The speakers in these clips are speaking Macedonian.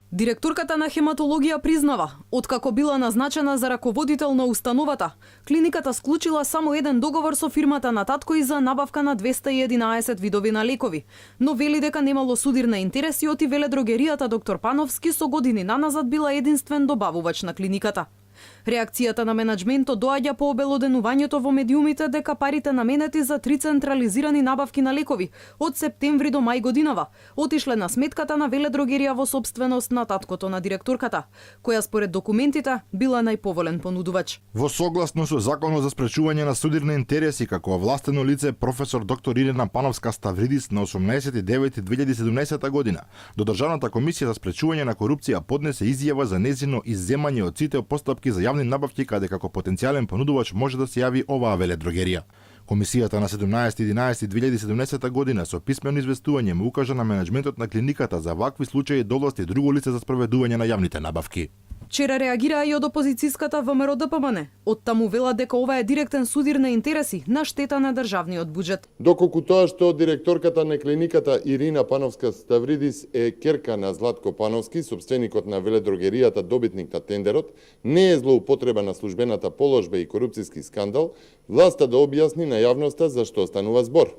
Директорката на хематологија признава, откако била назначена за раководител на установата, клиниката склучила само еден договор со фирмата на татко и за набавка на 211 видови на лекови, но вели дека немало судир на интереси оти веледрогеријата доктор Пановски со години наназад била единствен добавувач на клиниката. Реакцијата на менаџментот доаѓа по обелоденувањето во медиумите дека парите наменети за 3 централизирани набавки на лекови од септември до мај годинава отишле на сметката на веледрогерија во сопственост на таткото на директорката, која според документите била најповолен понудувач. Во согласно со Законот за спречување на судир на интереси, како овластено лице професор доктор Ирена Пановска Ставридис на 18.9.2017 година, до Државната комисија за спречување на корупција поднесе изјава за нејзино изземање од сите постапки за јавни набавки каде како потенцијален понудувач може да се јави оваа веледрогерија. Комисијата на 17.11.2017 година со писмено известување му укажа на менеджментот на клиниката за вакви случаи да овласти друго лице за спроведување на јавните набавки. Вчера реагираа и од опозицијската ВМРО ДПМН. Од таму велат дека ова е директен судир на интереси на штета на државниот буџет. Доколку тоа што директорката на клиниката Ирина Пановска Ставридис е керка на Златко Пановски, собственикот на веледрогеријата добитник на тендерот, не е злоупотреба на службената положба и корупцијски скандал, власта да објасни на јавноста за што станува збор.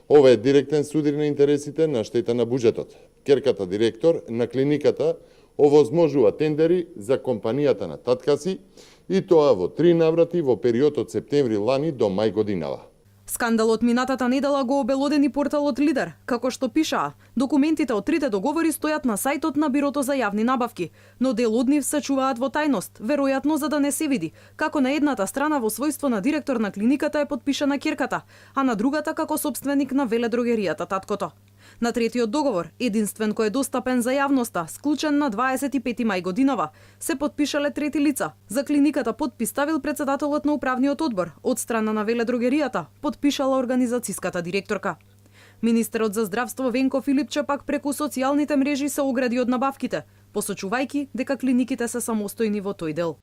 Ова е директен судир на интересите на штета на буџетот. Керката директор на клиниката овозможува тендери за компанијата на татка си и тоа во 3 наврати во период од септември лани до мај годинава. Скандалот минатата недела го обелодени порталот Лидер, како што пишаа. Документите од трите договори стојат на сајтот на Бирото за јавни набавки, но дел од нив се чуваат во тајност, веројатно за да не се види, како на едната страна во својство на директор на клиниката е подпишана керката, а на другата како собственик на веледрогеријата таткото. На третиот договор, единствен кој е достапен за јавноста, склучен на 25 мај годинава, се подпишале трети лица. За клиниката подпис ставил председателот на управниот одбор, од страна на веледрогеријата подпишала организацијската директорка. Министерот за здравство Венко Филипче пак преку социјалните мрежи се огради од набавките, посочувајќи дека клиниките се самостојни во тој дел.